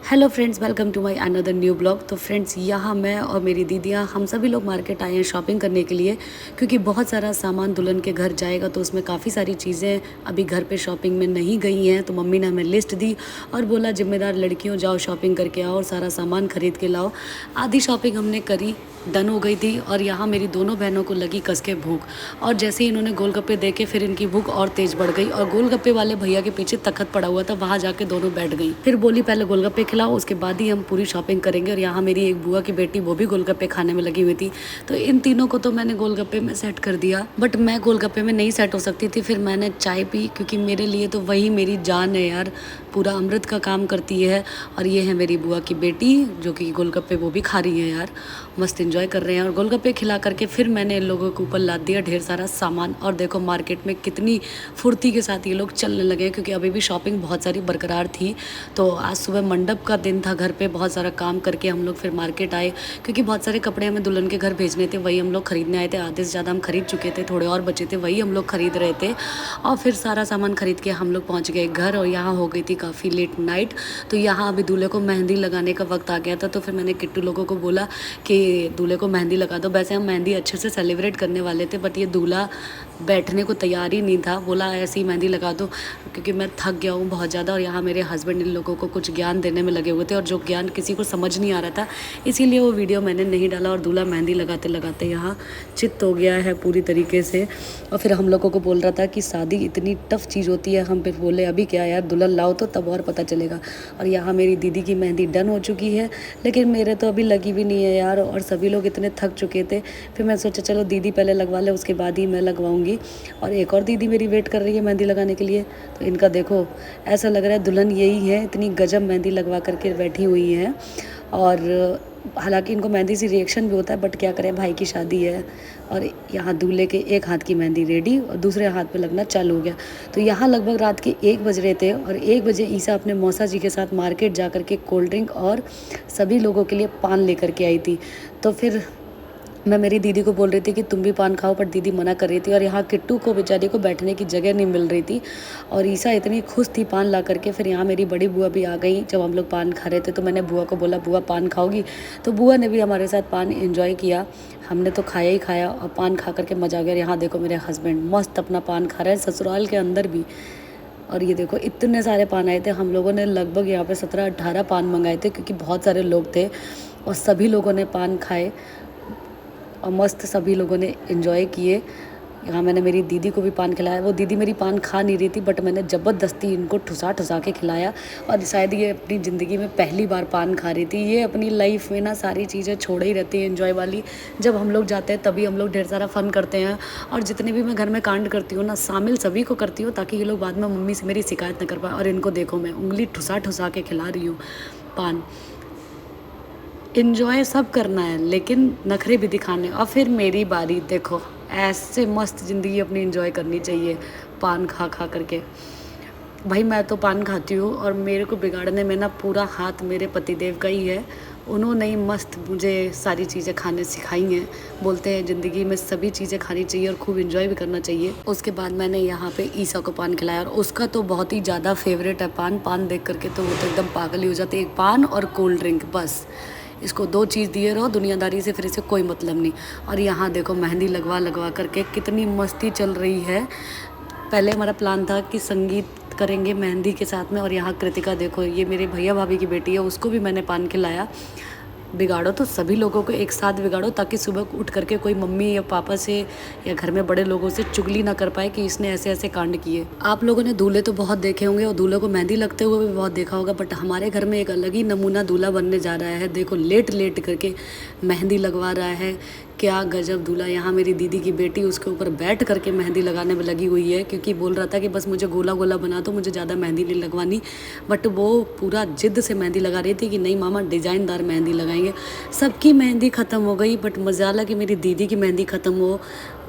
Hello friends, welcome to my another new blog. तो friends, यहाँ मैं और मेरी दीदियाँ हम सभी लोग मार्केट आए हैं शॉपिंग करने के लिए, क्योंकि बहुत सारा सामान दुल्हन के घर जाएगा तो उसमें काफ़ी सारी चीज़ें अभी घर पे शॉपिंग में नहीं गई हैं। तो मम्मी ने हमें लिस्ट दी और बोला जिम्मेदार लड़कियों जाओ शॉपिंग करके आओ और सारा सामान खरीद के लाओ। आधी शॉपिंग हमने करी, डन हो गई थी और यहाँ मेरी दोनों बहनों को लगी कस के भूख। और जैसे ही इन्होंने गोलगप्पे देखे फिर इनकी भूख और तेज़ बढ़ गई और गोलगप्पे वाले भैया के पीछे तखत पड़ा हुआ था, वहाँ जाके दोनों बैठ गई। फिर बोली पहले गोलगप्पे खिलाओ, उसके बाद ही हम पूरी शॉपिंग करेंगे। और यहाँ मेरी एक बुआ की बेटी वो भी गोलगप्पे खाने में लगी हुई थी, तो इन तीनों को तो मैंने गोलगप्पे में सेट कर दिया, बट मैं गोलगप्पे में नहीं सेट हो सकती थी। फिर मैंने चाय पी, क्योंकि मेरे लिए तो वही मेरी जान है यार, पूरा अमृत का काम करती है। और ये है मेरी बुआ की बेटी जो कि गोलगप्पे वो भी खा रही है यार, मस्त एंजॉय कर रहे हैं। और गोलगप्पे खिला करके फिर मैंने इन लोगों के ऊपर लाद दिया ढेर सारा सामान। और देखो मार्केट में कितनी फुर्ती के साथ ये लोग चलने लगे, क्योंकि अभी भी शॉपिंग बहुत सारी बरकरार थी। तो आज सुबह मंडप का दिन था, घर पे बहुत सारा काम करके हम लोग फिर मार्केट आए, क्योंकि बहुत सारे कपड़े हमें दुल्हन के घर भेजने थे, वही हम लोग खरीदने आए थे। आधे से ज़्यादा हम खरीद चुके थे, थोड़े और बचे थे, वही हम लोग खरीद रहे थे। और फिर सारा सामान खरीद के हम लोग पहुँच गए घर, और यहाँ हो गई थी काफ़ी लेट नाइट। तो यहाँ अभी दूल्हे को मेहंदी लगाने का वक्त आ गया था, तो फिर मैंने किट्टू लोगों को बोला कि दूल्हे को मेहंदी लगा दो। वैसे हम मेहंदी अच्छे से सेलिब्रेट करने वाले थे, बट ये दूल्हा बैठने को तैयार ही नहीं था, बोला ऐसी मेहंदी लगा दो, क्योंकि मैं थक गया हूँ बहुत ज़्यादा। और यहाँ मेरे हस्बैंड इन लोगों को कुछ ज्ञान देने में लगे हुए थे, और जो ज्ञान किसी को समझ नहीं आ रहा था, इसीलिए वो वीडियो मैंने नहीं डाला। और दूल्हा मेहंदी लगाते लगाते यहाँ चित्त हो गया है पूरी तरीके से। और फिर हम लोगों को बोल रहा था कि शादी इतनी टफ चीज़ होती है। हम फिर बोले अभी क्या यार, दुल्हन लाओ तो तब और पता चलेगा। और यहाँ मेरी दीदी की मेहंदी डन हो चुकी है, लेकिन मेरे तो अभी लगी भी नहीं है यार, और सभी लोग इतने थक चुके थे। फिर मैं सोचा चलो दीदी पहले लगवा ले, उसके बाद ही मैं लगवाऊंगी। और एक और दीदी मेरी वेट कर रही है मेहंदी लगाने के लिए। तो इनका देखो, ऐसा लग रहा है दुल्हन यही है, इतनी गजब मेहंदी लगवा करके बैठी हुई हैं। और हालांकि इनको मेहंदी से रिएक्शन भी होता है, बट क्या करें, भाई की शादी है। और यहाँ दूल्हे के एक हाथ की मेहंदी रेडी और दूसरे हाथ पे लगना चालू हो गया। तो यहाँ लगभग रात के 1 बज रहे थे, और 1 बजे ईसा अपने मौसा जी के साथ मार्केट जा कर के कोल्ड ड्रिंक और सभी लोगों के लिए पान लेकर के आई थी। तो फिर मैं मेरी दीदी को बोल रही थी कि तुम भी पान खाओ, पर दीदी मना कर रही थी। और यहाँ किट्टू को बेचारी को बैठने की जगह नहीं मिल रही थी, और ईसा इतनी खुश थी पान ला करके। फिर यहाँ मेरी बड़ी बुआ भी आ गई जब हम लोग पान खा रहे थे, तो मैंने बुआ को बोला बुआ पान खाओगी, तो बुआ ने भी हमारे साथ पान एंजॉय किया। हमने तो खाया ही खाया और पान खा करके मजा आ गया। यहाँ देखो मेरे हस्बैंड मस्त अपना पान खा रहे हैं, ससुराल के अंदर भी। और ये देखो इतने सारे पान आए थे, हम लोगों ने लगभग यहाँ पे 17-18 पान मंगाए थे, क्योंकि बहुत सारे लोग थे और सभी लोगों ने पान खाए और मस्त सभी लोगों ने एंजॉय किए। यहाँ मैंने मेरी दीदी को भी पान खिलाया। वो दीदी मेरी पान खा नहीं रही थी, बट मैंने ज़बरदस्ती इनको ठुसा ठुसा के खिलाया। और शायद ये अपनी ज़िंदगी में पहली बार पान खा रही थी। ये अपनी लाइफ में ना सारी चीज़ें छोड़े ही रहती है एंजॉय वाली। जब हम लोग जाते हैं तभी हम लोग ढेर सारा फ़न करते हैं, और जितने भी मैं घर में कांड करती हूँ ना, शामिल सभी को करती हूँ, ताकि ये लोग बाद में मम्मी से मेरी शिकायत न कर पाए। और इनको देखो मैं उंगली ठुसा ठुसा के खिला रही हूँ पान। इन्जॉय सब करना है, लेकिन नखरे भी दिखाने। और फिर मेरी बारी, देखो ऐसे मस्त ज़िंदगी अपनी इन्जॉय करनी चाहिए पान खा खा करके। भाई मैं तो पान खाती हूँ, और मेरे को बिगाड़ने में ना पूरा हाथ मेरे पतिदेव का ही है। उन्होंने ही मस्त मुझे सारी चीज़ें खाने सिखाई हैं। बोलते हैं ज़िंदगी में सभी चीज़ें खानी चाहिए और खूब इन्जॉय भी करना चाहिए। उसके बाद मैंने यहाँ पे ईसा को पान खिलाया, और उसका तो बहुत ही ज़्यादा फेवरेट है पान। पान देख करके तो वो तो एकदम पागल ही हो जाते, एक पान और कोल्ड ड्रिंक, बस इसको 2 चीज़ दिए रहो, दुनियादारी से फिर इसे कोई मतलब नहीं। और यहाँ देखो मेहंदी लगवा लगवा करके कितनी मस्ती चल रही है। पहले हमारा प्लान था कि संगीत करेंगे मेहंदी के साथ में, और यहाँ कृतिका देखो, ये मेरे भैया भाभी की बेटी है, उसको भी मैंने पान खिलाया। बिगाड़ो तो सभी लोगों को एक साथ बिगाड़ो, ताकि सुबह उठ करके कोई मम्मी या पापा से या घर में बड़े लोगों से चुगली ना कर पाए कि इसने ऐसे ऐसे कांड किए। आप लोगों ने दूल्हे तो बहुत देखे होंगे और दूल्हे को मेहंदी लगते हुए भी बहुत देखा होगा, बट हमारे घर में एक अलग ही नमूना दूल्हा बनने जा रहा है। देखो लेट लेट करके मेहंदी लगवा रहा है, क्या गजब दूल्हा। यहाँ मेरी दीदी की बेटी उसके ऊपर बैठ करके मेहंदी लगाने में लगी हुई है, क्योंकि बोल रहा था कि बस मुझे गोला गोला बना दो, मुझे ज़्यादा मेहंदी नहीं लगवानी। बट वो पूरा जिद से मेहंदी लगा रही थी कि नहीं मामा डिज़ाइनदार मेहंदी लगाएंगे। सबकी मेहंदी ख़त्म हो गई, बट मज़ा कि मेरी दीदी की मेहंदी ख़त्म हो।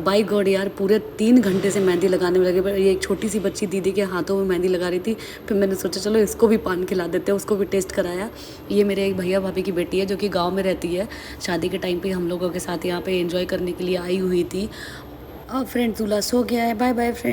बाई गॉड यार, पूरे 3 घंटे से मेहंदी लगाने में लगे। पर ये एक छोटी सी बच्ची दीदी के हाथों में मेहंदी लगा रही थी। फिर मैंने सोचा चलो इसको भी पान खिला देते हैं, उसको भी टेस्ट कराया। ये मेरे एक भैया भाभी की बेटी है जो कि गाँव में रहती है। शादी के टाइम पर हम लोगों के साथ यहाँ पे एंजॉय करने के लिए आई हुई थी। और फ्रेंड दूल्हा सो गया है। Bye bye friend.